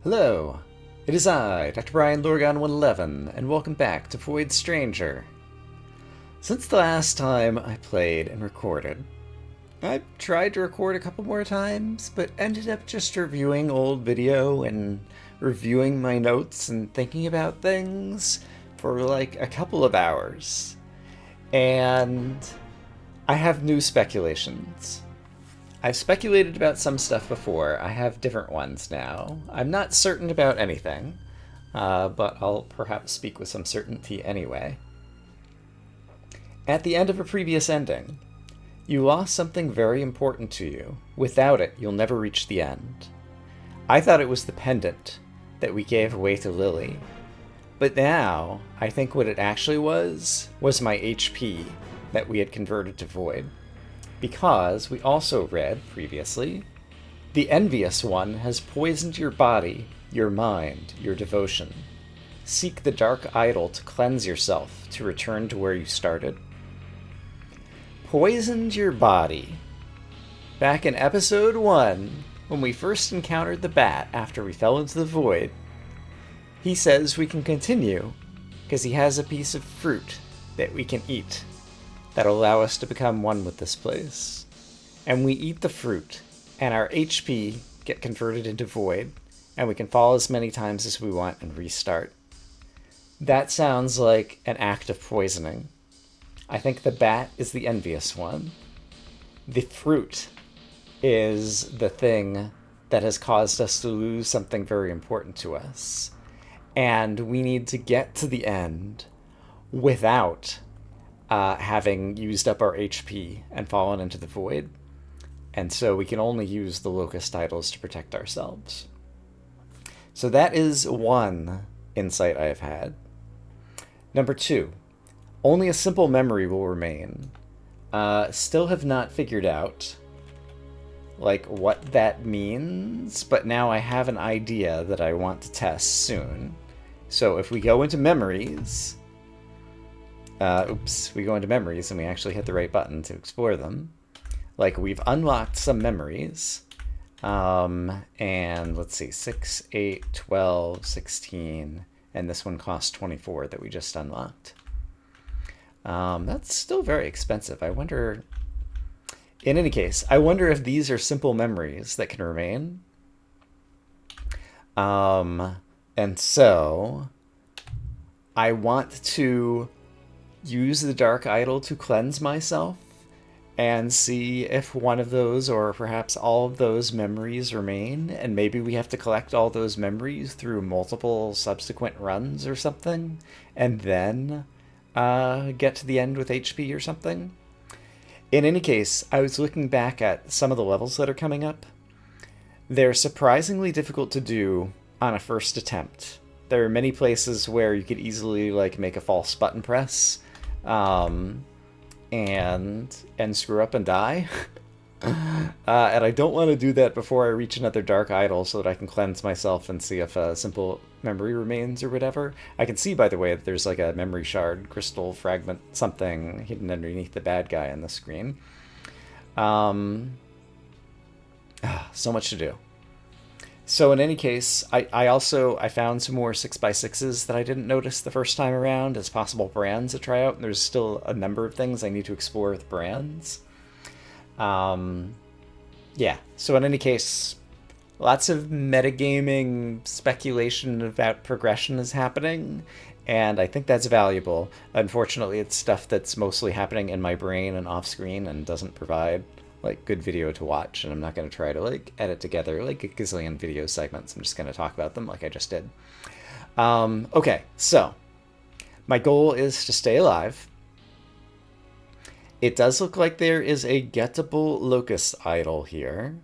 Hello, it is I, Dr. Brian Lorgon 111, and welcome back to Void Stranger. Since the last time I played and recorded, I tried to record a couple more times, but ended up just reviewing old video and reviewing my notes and thinking about things for like a couple of hours. And I have new speculations. I've speculated about some stuff before. I have different ones now. I'm not certain about anything, but I'll perhaps speak with some certainty anyway. At the end of a previous ending, you lost something very important to you. Without it, you'll never reach the end. I thought it was the pendant that we gave away to Lily. But now, I think what it actually was my HP that we had converted to void. Because we also read previously, the envious one has poisoned your body, your mind, your devotion. Seek the dark idol to cleanse yourself, to return to where you started. Poisoned your body. Back in episode 1, when we first encountered the bat after we fell into the void, he says we can continue because he has a piece of fruit that we can eat that'll allow us to become one with this place. And we eat the fruit, and our HP get converted into void, and we can fall as many times as we want and restart. That sounds like an act of poisoning. I think the bat is the envious one. The fruit is the thing that has caused us to lose something very important to us. And we need to get to the end without having used up our HP and fallen into the void. And so we can only use the locust idols to protect ourselves. So that is one insight I have had. Number 2, only a simple memory will remain. Still have not figured out like what that means, but now I have an idea that I want to test soon. So if we go into memories, we go into memories and we actually hit the right button to explore them. Like, we've unlocked some memories. And let's see, 6, 8, 12, 16, and this one costs 24 that we just unlocked. That's still very expensive. I wonder, in any case, I wonder if these are simple memories that can remain. And so I want to use the dark idol to cleanse myself and see if one of those or perhaps all of those memories remain, and maybe we have to collect all those memories through multiple subsequent runs or something, and then get to the end with HP or something. In any case, I was looking back at some of the levels that are coming up. They're surprisingly difficult to do on a first attempt. There are many places where you could easily like make a false button press and screw up and die. And I don't want to do that before I reach another dark idol so that I can cleanse myself and see if a simple memory remains or whatever. I can see, by the way, that there's like a memory shard, crystal fragment, something hidden underneath the bad guy on the screen. So much to do. So in any case, I found some more 6x6s that I didn't notice the first time around as possible brands to try out, and there's still a number of things I need to explore with brands. Yeah, so in any case, lots of metagaming speculation about progression is happening, and I think that's valuable. Unfortunately, it's stuff that's mostly happening in my brain and off screen and doesn't provide like good video to watch, and I'm not going to try to like edit together like a gazillion video segments. I'm just going to talk about them like I just did. Okay, so my goal is to stay alive. It does look like there is a gettable locust idol here,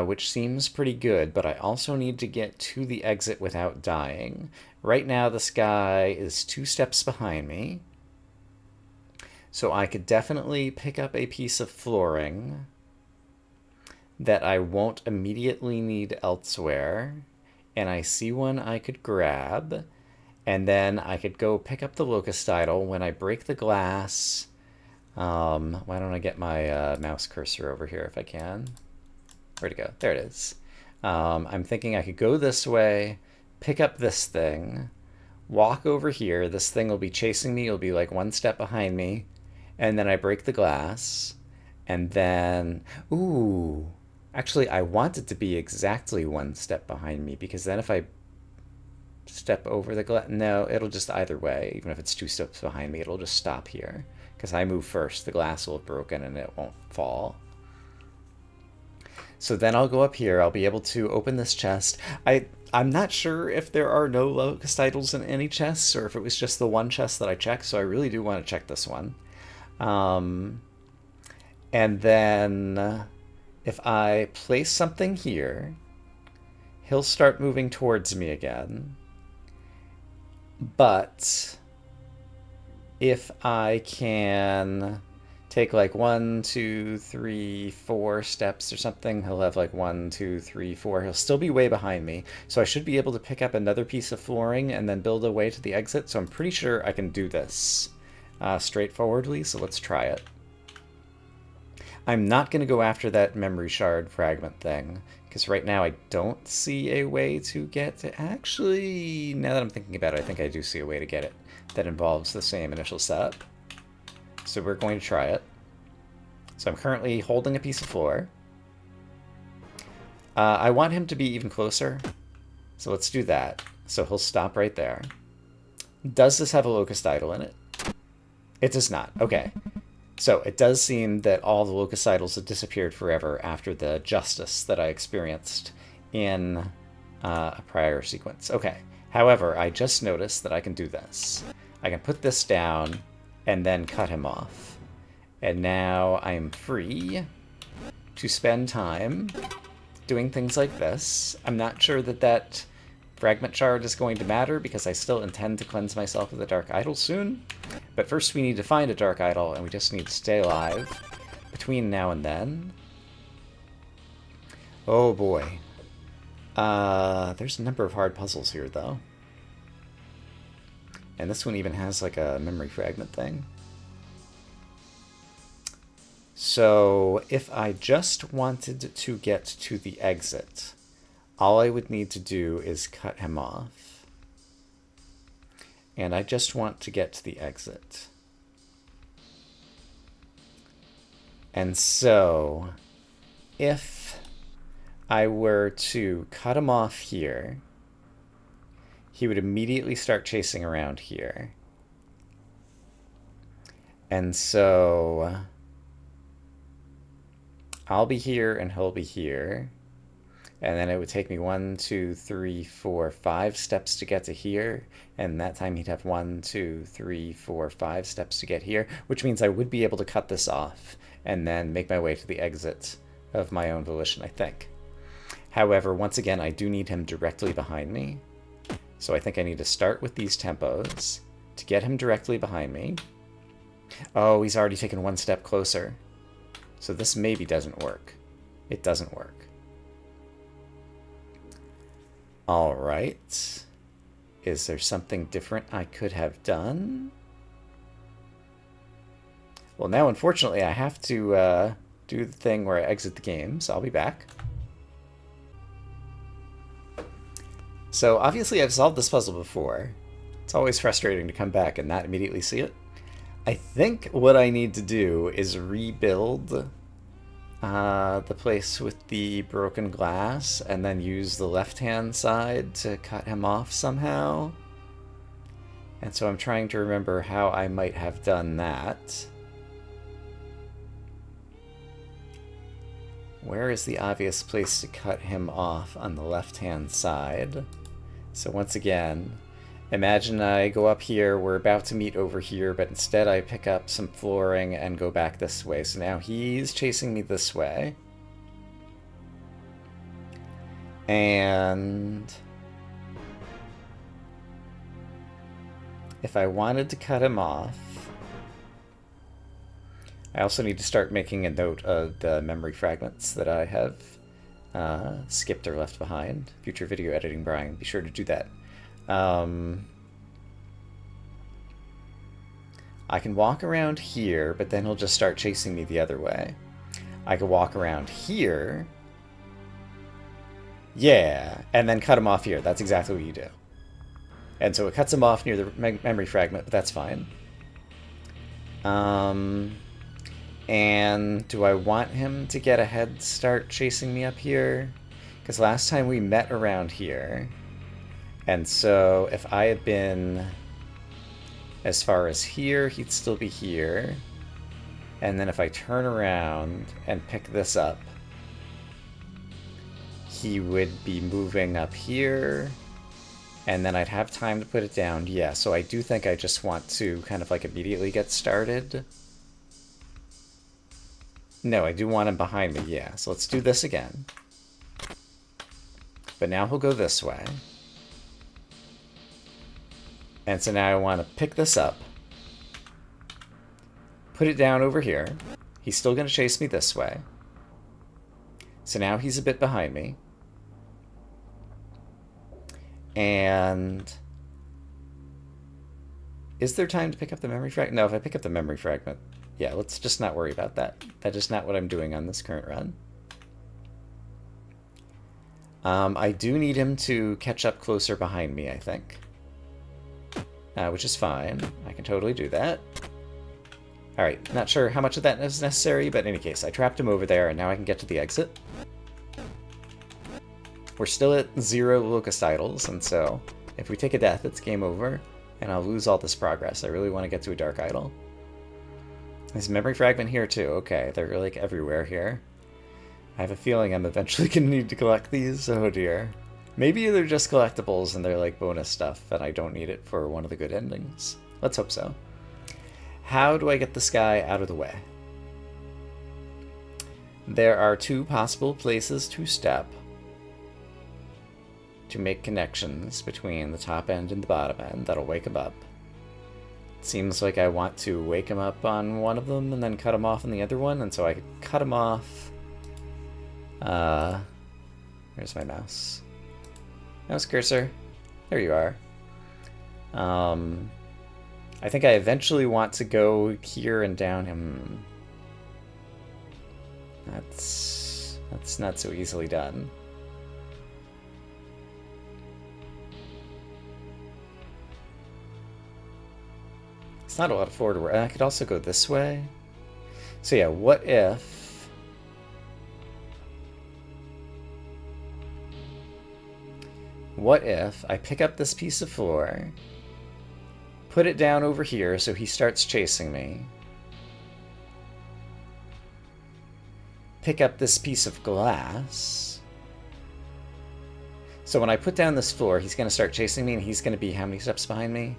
which seems pretty good, but I also need to get to the exit without dying. Right now this guy is 2 steps behind me. So I could definitely pick up a piece of flooring that I won't immediately need elsewhere. And I see one I could grab. And then I could go pick up the locust idol when I break the glass. Why don't I get my mouse cursor over here if I can? Where'd it go? There it is. I'm thinking I could go this way, pick up this thing, walk over here. This thing will be chasing me. It'll be like one step behind me. And then I break the glass. And then, ooh, actually, I want it to be exactly one step behind me because then if I step over the glass, no, it'll just either way. Even if it's 2 steps behind me, it'll just stop here because I move first. The glass will have broken and it won't fall. So then I'll go up here. I'll be able to open this chest. I'm not sure if there are no locust idols in any chests or if it was just the one chest that I checked. So I really do want to check this one. And then if I place something here, he'll start moving towards me again. But if I can take like 1, 2, 3, 4 steps or something, he'll have like 1, 2, 3, 4. He'll still be way behind me. So I should be able to pick up another piece of flooring and then build a way to the exit. So I'm pretty sure I can do this straightforwardly. So let's try it. I'm not going to go after that memory shard fragment thing, because right now I don't see a way to get to... Actually, now that I'm thinking about it, I think I do see a way to get it that involves the same initial setup. So we're going to try it. So I'm currently holding a piece of floor. I want him to be even closer, so let's do that. So he'll stop right there. Does this have a locust idol in it? It does not. Okay. So it does seem that all the locust idols have disappeared forever after the justice that I experienced in a prior sequence. Okay. However, I just noticed that I can do this. I can put this down and then cut him off. And now I'm free to spend time doing things like this. I'm not sure that that fragment shard is going to matter because I still intend to cleanse myself of the dark idol soon. But first we need to find a dark idol, and we just need to stay alive between now and then. Oh boy. There's a number of hard puzzles here, though. And this one even has like a memory fragment thing. So if I just wanted to get to the exit, all I would need to do is cut him off. And I just want to get to the exit. And so if I were to cut him off here, he would immediately start chasing around here. And so I'll be here and he'll be here. And then it would take me 1, 2, 3, 4, 5 steps to get to here. And that time he'd have 1, 2, 3, 4, 5 steps to get here, which means I would be able to cut this off and then make my way to the exit of my own volition, I think. However, once again, I do need him directly behind me. So I think I need to start with these tempos to get him directly behind me. Oh, he's already taken 1 step closer. So this maybe doesn't work. It doesn't work. All right. Is there something different I could have done? Well, now, unfortunately, I have to do the thing where I exit the game, so I'll be back. So, obviously, I've solved this puzzle before. It's always frustrating to come back and not immediately see it. I think what I need to do is rebuild the place with the broken glass and then use the left-hand side to cut him off somehow. And so I'm trying to remember how I might have done that. Where is the obvious place to cut him off on the left-hand side? So once again, imagine I go up here, we're about to meet over here, but instead I pick up some flooring and go back this way. So now he's chasing me this way. And if I wanted to cut him off, I also need to start making a note of the memory fragments that I have skipped or left behind. Future video editing, Brian. Be sure to do that. I can walk around here, but then he'll just start chasing me the other way. I can walk around here, Yeah, and then cut him off here. That's exactly what you do. And so it cuts him off near the memory fragment, but that's fine. And do I want him to get a head start chasing me up here? Because last time we met around here. And so if I had been as far as here, he'd still be here. And then if I turn around and pick this up, he would be moving up here. And then I'd have time to put it down. Yeah, so I do think I just want to kind of like immediately get started. No, I do want him behind me, yeah. So let's do this again. But now he'll go this way. And so now I want to pick this up. Put it down over here. He's still going to chase me this way. So now he's a bit behind me. And is there time to pick up the memory fragment? No, if I pick up the memory fragment, yeah, let's just not worry about that. That is not what I'm doing on this current run. I do need him to catch up closer behind me, I think. Which is fine. I can totally do that. Alright, not sure how much of that is necessary, but in any case, I trapped him over there, and now I can get to the exit. We're still at 0 locust idols, and so if we take a death, it's game over, and I'll lose all this progress. I really want to get to a dark idol. There's a memory fragment here too. Okay, they're like everywhere here. I have a feeling I'm eventually going to need to collect these. Oh dear. Maybe they're just collectibles and they're like bonus stuff, and I don't need it for one of the good endings. Let's hope so. How do I get this guy out of the way? There are 2 possible places to step to make connections between the top end and the bottom end that'll wake him up. It seems like I want to wake him up on one of them and then cut him off on the other one, and so I could cut him off. Where's my mouse? Mouse cursor. There you are. I think I eventually want to go here and down him. That's not so easily done. It's not a lot of forward work. I could also go this way. So yeah, what if... What if I pick up this piece of floor, put it down over here so he starts chasing me, pick up this piece of glass. So when I put down this floor, he's going to start chasing me, and he's going to be how many steps behind me?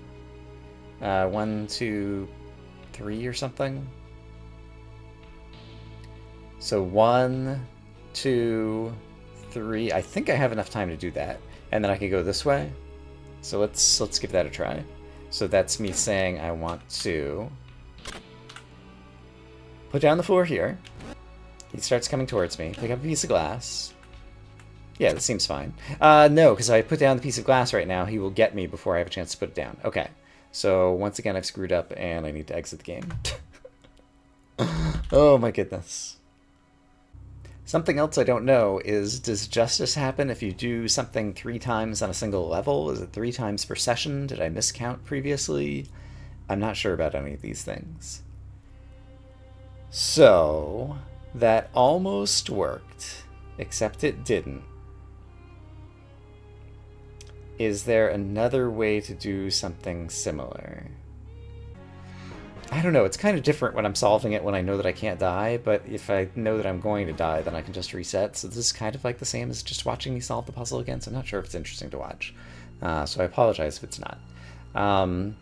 1, 2, 3 or something. So 1, 2, 3. I think I have enough time to do that. And then I can go this way. So let's give that a try. So that's me saying I want to put down the floor here. He starts coming towards me. Pick up a piece of glass. Yeah, this seems fine. No, because if I put down the piece of glass right now, he will get me before I have a chance to put it down. Okay. So once again, I've screwed up and I need to exit the game. Oh my goodness. Something else I don't know is, does justice happen if you do something 3 times on a single level? Is it 3 times per session? Did I miscount previously? I'm not sure about any of these things. So, that almost worked, except it didn't. Is there another way to do something similar? I don't know, it's kind of different when I'm solving it when I know that I can't die, but if I know that I'm going to die, then I can just reset. So this is kind of like the same as just watching me solve the puzzle again, so I'm not sure if it's interesting to watch. So I apologize if it's not. I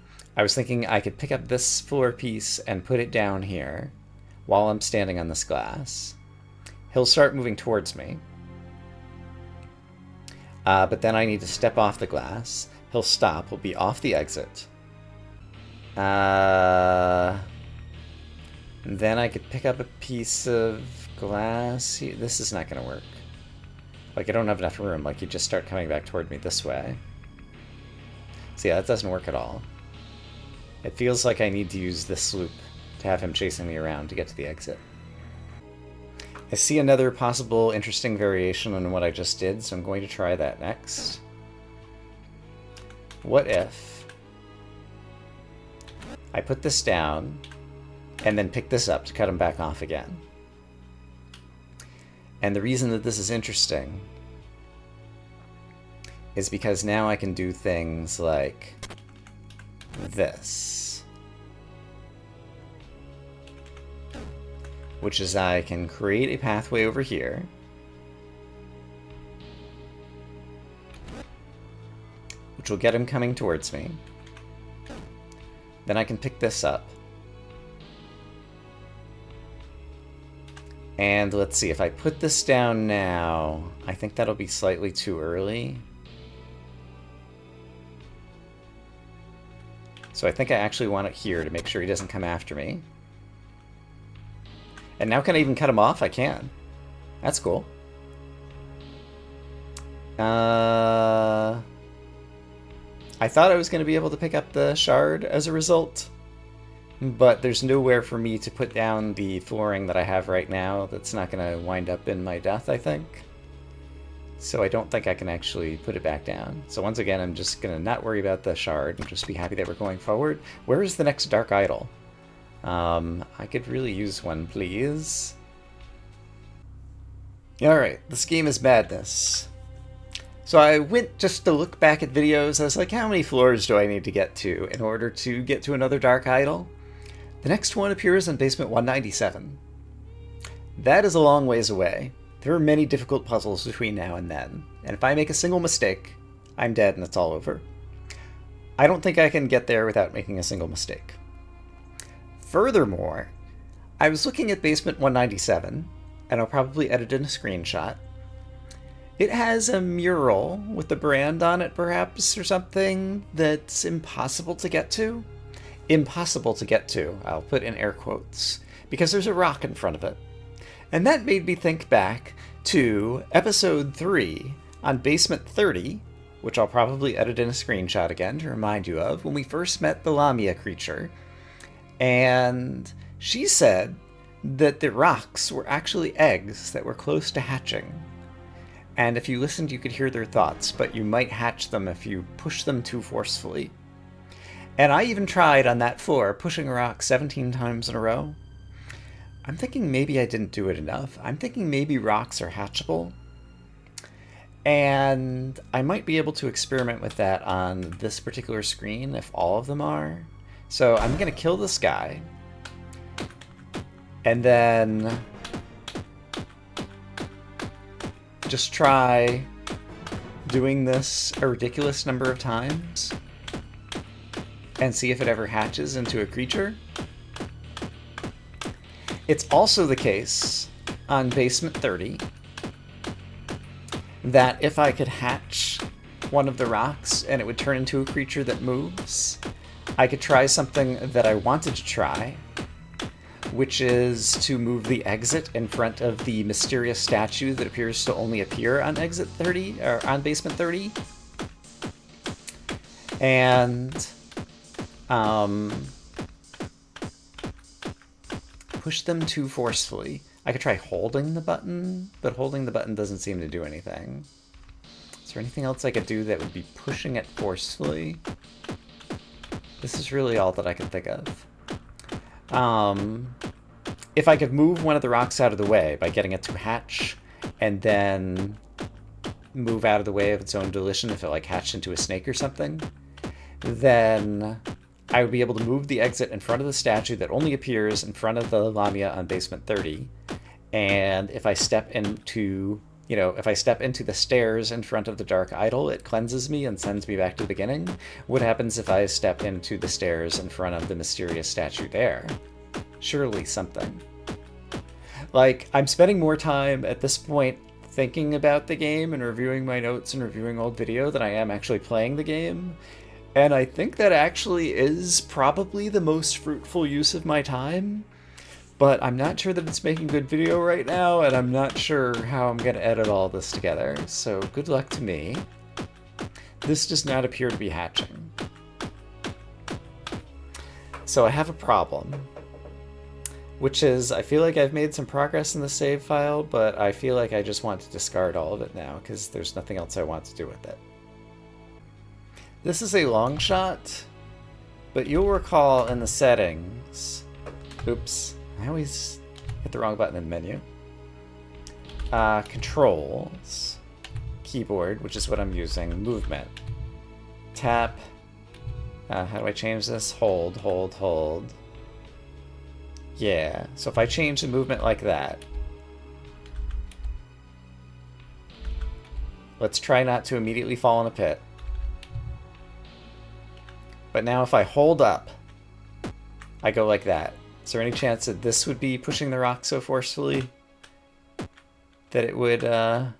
was thinking I could pick up this floor piece and put it down here while I'm standing on this glass. He'll start moving towards me. But then I need to step off the glass. He'll stop. He'll be off the exit. Then I could pick up a piece of glass. This is not going to work. Like, I don't have enough room. Like, you just start coming back toward me this way. So yeah, that doesn't work at all. It feels like I need to use this loop to have him chasing me around to get to the exit. I see another possible interesting variation on what I just did, so I'm going to try that next. What if I put this down and then pick this up to cut them back off again? And the reason that this is interesting is because now I can do things like this, which is I can create a pathway over here, which will get him coming towards me. Then I can pick this up. And let's see, if I put this down now, I think that'll be slightly too early. So I think I actually want it here to make sure he doesn't come after me. And now can I even cut him off? I can. That's cool. I thought I was going to be able to pick up the shard as a result, but there's nowhere for me to put down the flooring that I have right now that's not going to wind up in my death, I think. So I don't think I can actually put it back down. So once again, I'm just going to not worry about the shard and just be happy that we're going forward. Where is the next Dark Idol? I could really use one, please. Alright, this game is madness. So I went just to look back at videos. I was like, how many floors do I need to get to in order to get to another Dark Idol? The next one appears in basement 197. That is a long ways away. There are many difficult puzzles between now and then, and if I make a single mistake, I'm dead and it's all over. I don't think I can get there without making a single mistake. Furthermore, I was looking at basement 197, and I'll probably edit in a screenshot. It has a mural with the brand on it, perhaps, or something that's impossible to get to. Impossible to get to, I'll put in air quotes, because there's a rock in front of it. And that made me think back to episode 3 on basement 30, which I'll probably edit in a screenshot again to remind you of, when we first met the Lamia creature. And she said that the rocks were actually eggs that were close to hatching. And if you listened, you could hear their thoughts, but you might hatch them if you push them too forcefully. And I even tried on that floor, pushing a rock 17 times in a row. I'm thinking maybe I didn't do it enough. I'm thinking maybe rocks are hatchable. And I might be able to experiment with that on this particular screen if all of them are. So I'm going to kill this guy. And then just try doing this a ridiculous number of times and see if it ever hatches into a creature. It's also the case on basement 30 that if I could hatch one of the rocks and it would turn into a creature that moves, I could try something that I wanted to try, which is to move the exit in front of the mysterious statue that appears to only appear on exit 30 or on basement 30. And push them too forcefully. I could try holding the button, but holding the button doesn't seem to do anything. Is there anything else I could do that would be pushing it forcefully? This is really all that I can think of. If I could move one of the rocks out of the way by getting it to hatch and then move out of the way of its own volition if it like hatched into a snake or something, then I would be able to move the exit in front of the statue that only appears in front of the Lamia on basement 30. And if I step into, if I step into the stairs in front of the Dark Idol, it cleanses me and sends me back to the beginning. What happens if I step into the stairs in front of the mysterious statue there? Surely something. Like, I'm spending more time at this point thinking about the game and reviewing my notes and reviewing old video than I am actually playing the game. And I think that actually is probably the most fruitful use of my time, but I'm not sure that it's making good video right now, and I'm not sure how I'm going to edit all this together, so good luck to me. This does not appear to be hatching. So I have a problem. Which is, I feel like I've made some progress in the save file, but I feel like I just want to discard all of it now because there's nothing else I want to do with it. This is a long shot, but you'll recall in the settings... Oops, I always hit the wrong button in the menu. Controls, keyboard, which is what I'm using, movement, tap, how do I change this? Hold, hold, hold. Yeah, so if I change the movement like that, let's try not to immediately fall in a pit. But now if I hold up, I go like that. Is there any chance that this would be pushing the rock so forcefully that it would, I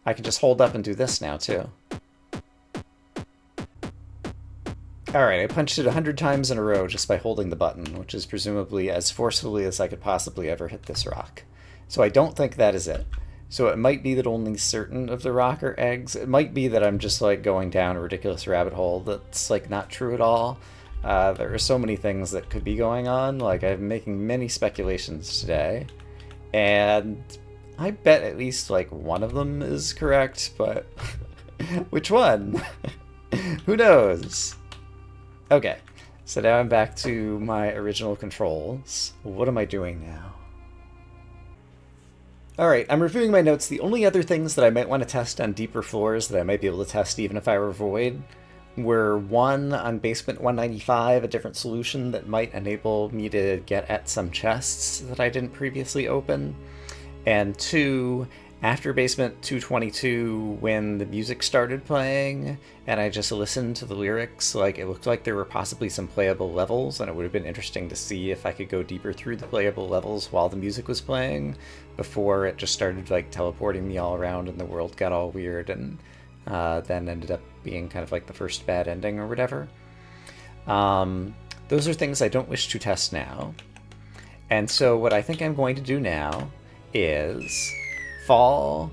can just hold up and do this now too. Alright, I punched it 100 times in a row just by holding the button, which is presumably as forcefully as I could possibly ever hit this rock. So I don't think that is it. So it might be that only certain of the rock are eggs. It might be that I'm just like going down a ridiculous rabbit hole that's like not true at all. There are so many things that could be going on. Like I'm making many speculations today. And I bet at least like one of them is correct, but which one? Who knows? Okay, so now I'm back to my original controls. What am I doing now? Alright, I'm reviewing my notes. The only other things that I might want to test on deeper floors that I might be able to test even if I were void were one, on basement 195, a different solution that might enable me to get at some chests that I didn't previously open, and two, after basement 222, when the music started playing and I just listened to the lyrics, like it looked like there were possibly some playable levels, and it would have been interesting to see if I could go deeper through the playable levels while the music was playing before it just started like teleporting me all around and the world got all weird and then ended up being kind of like the first bad ending or whatever. Those are things I don't wish to test now. And so what I think I'm going to do now is fall,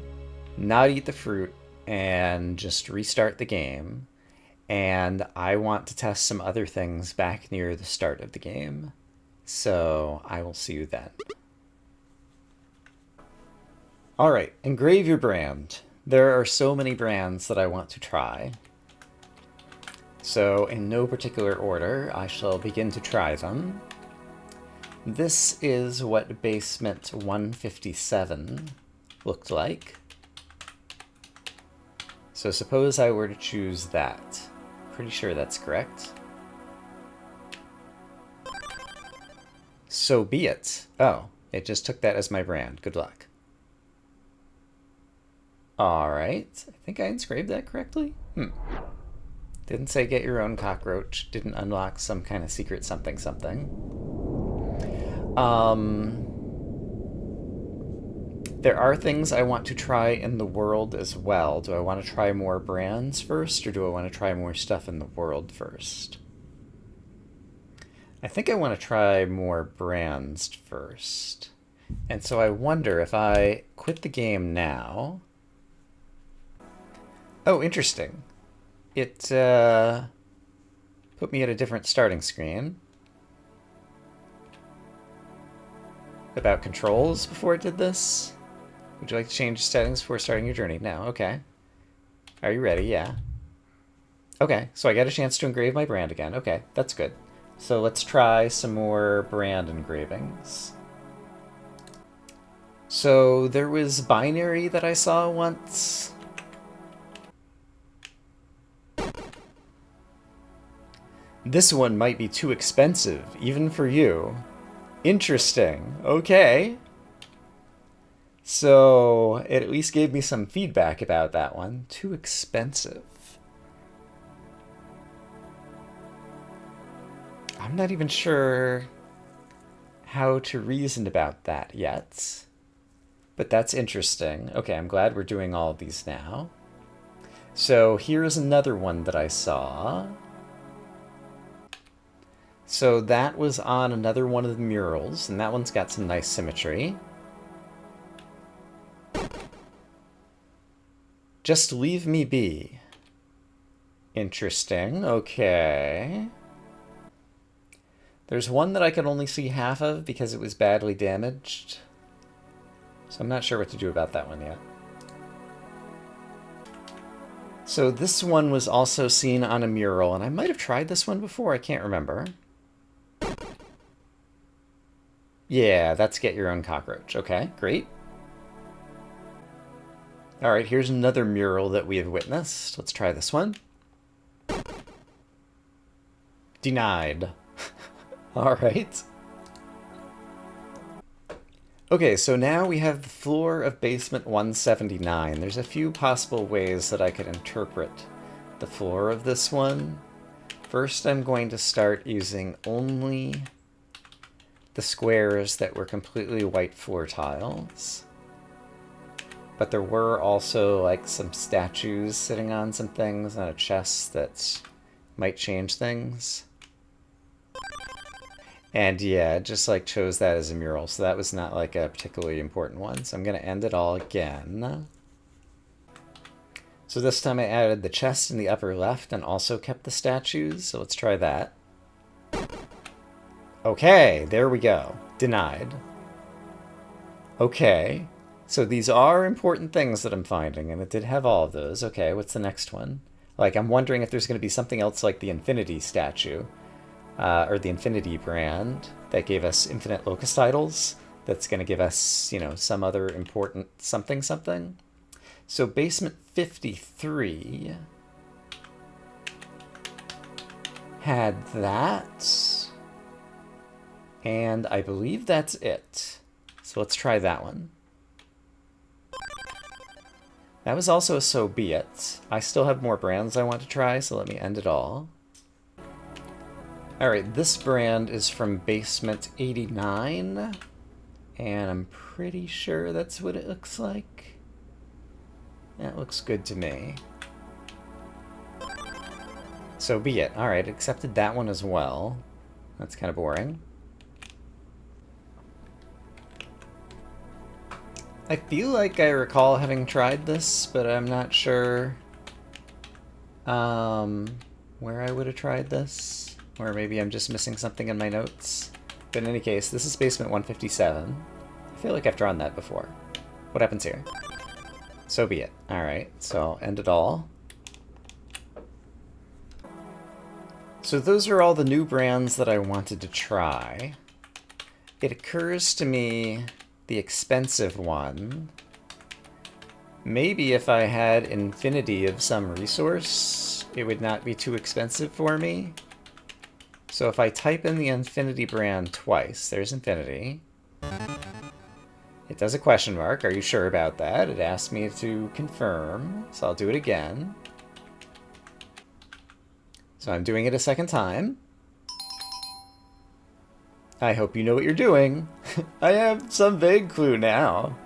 not eat the fruit, and just restart the game. And I want to test some other things back near the start of the game. So I will see you then. Alright, engrave your brand. There are so many brands that I want to try. So in no particular order, I shall begin to try them. This is what basement 157 looked like. So suppose I were to choose that. Pretty sure that's correct. So be it. Oh, it just took that as my brand. Good luck. Alright, I think I inscribed that correctly. Didn't say get your own cockroach. Didn't unlock some kind of secret something something. There are things I want to try in the world as well. Do I want to try more brands first, or do I want to try more stuff in the world first? I think I want to try more brands first. And so I wonder if I quit the game now... Oh, interesting. It put me at a different starting screen. About controls before it did this? Would you like to change settings before starting your journey? No, okay. Are you ready? Yeah. Okay, so I got a chance to engrave my brand again. Okay, that's good. So let's try some more brand engravings. So there was binary that I saw once. This one might be too expensive, even for you. Interesting. Okay. So it at least gave me some feedback about that one. Too expensive. I'm not even sure how to reason about that yet. But that's interesting. Okay, I'm glad we're doing all of these now. So here's another one that I saw. So that was on another one of the murals, and that one's got some nice symmetry. Just leave me be. Interesting, okay. There's one that I could only see half of because it was badly damaged. So I'm not sure what to do about that one yet. So this one was also seen on a mural, and I might have tried this one before, I can't remember. Yeah, that's get your own cockroach. Okay, great. All right, here's another mural that we have witnessed. Let's try this one. Denied. All right. Okay, so now we have the floor of basement 179. There's a few possible ways that I could interpret the floor of this one. First, I'm going to start using only the squares that were completely white floor tiles. But there were also like some statues sitting on some things and a chest that might change things. And yeah, just like chose that as a mural, so that was not like a particularly important one. So I'm gonna end it all again. So this time I added the chest in the upper left and also kept the statues, so let's try that. Okay, there we go. Denied. Okay, so these are important things that I'm finding, and it did have all of those. Okay, what's the next one? Like, I'm wondering if there's going to be something else like the Infinity statue, or the Infinity brand that gave us infinite locust titles. That's going to give us, you know, some other important something something. So basement 53 had that. And I believe that's it. So let's try that one. That was also a so be it. I still have more brands I want to try, so let me end it all. Alright, this brand is from basement 89. And I'm pretty sure that's what it looks like. That looks good to me. So be it. Alright, accepted that one as well. That's kind of boring. I feel like I recall having tried this, but I'm not sure where I would have tried this. Or maybe I'm just missing something in my notes. But in any case, this is basement 157. I feel like I've drawn that before. What happens here? So be it. Alright, so end it all. So those are all the new brands that I wanted to try. It occurs to me the expensive one. Maybe if I had infinity of some resource, it would not be too expensive for me. So if I type in the infinity brand twice, there's infinity. It does a question mark. Are you sure about that? It asked me to confirm, so I'll do it again. So I'm doing it a second time. I hope you know what you're doing. I have some vague clue now.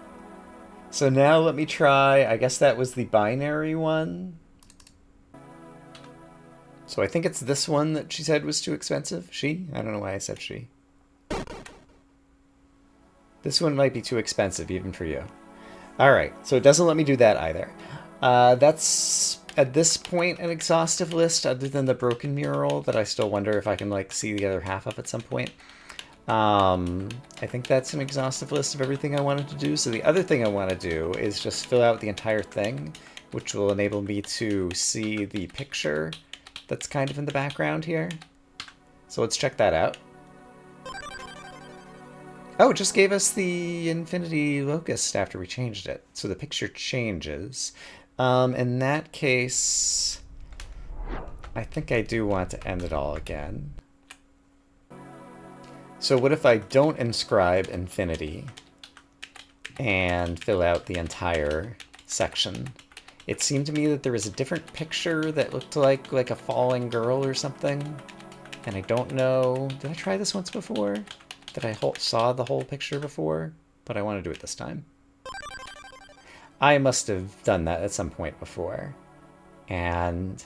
So now let me try, I guess that was the binary one. So I think it's this one that she said was too expensive. She? I don't know why I said she. This one might be too expensive even for you. Alright, so it doesn't let me do that either. That's, at this point, an exhaustive list other than the broken mural that I still wonder if I can like see the other half of at some point. I think that's an exhaustive list of everything I wanted to do. So the other thing I want to do is just fill out the entire thing, which will enable me to see the picture that's kind of in the background here. So let's check that out. Oh, it just gave us the infinity locust after we changed it. So the picture changes. In that case, I think I do want to end it all again. So what if I don't inscribe infinity and fill out the entire section? It seemed to me that there was a different picture that looked like a falling girl or something. And I don't know, did I try this once before? Did I saw the whole picture before? But I want to do it this time. I must have done that at some point before. And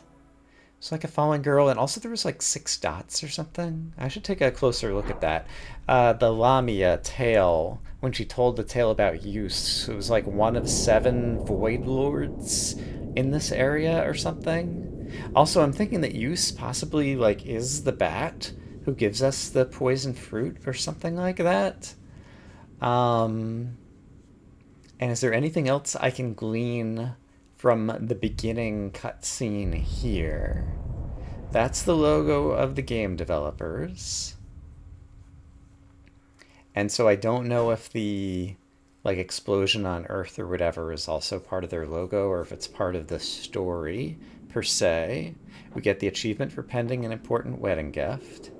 it's like a falling girl, and also there was like 6 dots or something. I should take a closer look at that. The Lamia tale, when she told the tale about Use, it was like one of 7 Void Lords in this area or something. Also, I'm thinking that Use possibly like is the bat who gives us the poison fruit or something like that. And is there anything else I can glean from the beginning cutscene here? That's the logo of the game developers. And so I don't know if the like explosion on Earth or whatever is also part of their logo or if it's part of the story per se. We get the achievement for pending an important wedding gift.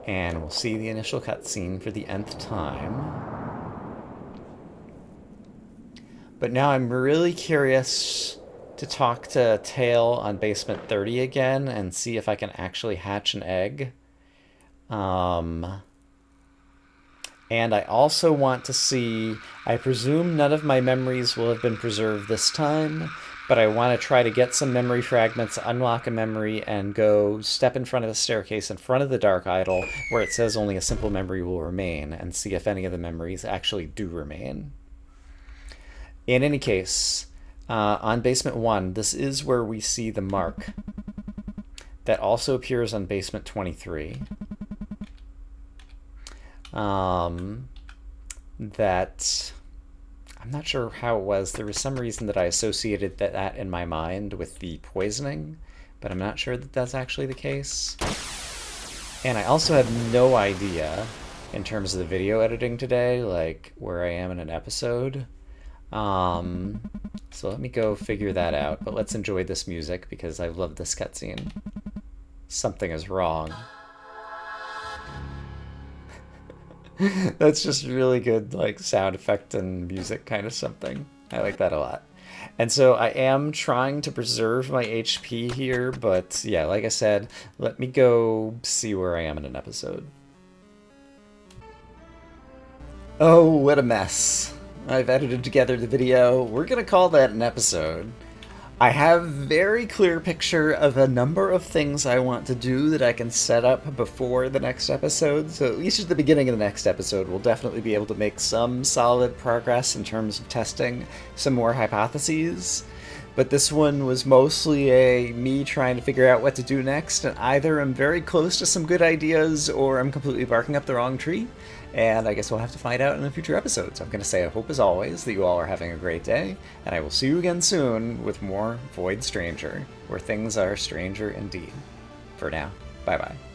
And we'll see the initial cutscene for the nth time. But now I'm really curious to talk to Tail on basement 30 again and see if I can actually hatch an egg. And I also want to see, I presume none of my memories will have been preserved this time, but I want to try to get some memory fragments, unlock a memory, and go step in front of the staircase in front of the Dark Idol, where it says only a simple memory will remain, and see if any of the memories actually do remain. In any case, on basement 1, this is where we see the mark that also appears on basement 23. That I'm not sure how it was. There was some reason that I associated that in my mind with the poisoning, but I'm not sure that that's actually the case. And I also have no idea, in terms of the video editing today, like where I am in an episode. So let me go figure that out. But let's enjoy this music because I love this cutscene. Something is wrong. That's just really good, like, sound effect and music kind of something. I like that a lot. And so I am trying to preserve my HP here, but yeah, like I said, let me go see where I am in an episode. Oh, what a mess. I've edited together the video. We're gonna call that an episode. I have a very clear picture of a number of things I want to do that I can set up before the next episode, so at least at the beginning of the next episode we'll definitely be able to make some solid progress in terms of testing some more hypotheses. But this one was mostly me trying to figure out what to do next, and either I'm very close to some good ideas or I'm completely barking up the wrong tree. And I guess we'll have to find out in a future episode. So I'm going to say I hope as always that you all are having a great day, and I will see you again soon with more Void Stranger, where things are stranger indeed. For now, bye-bye.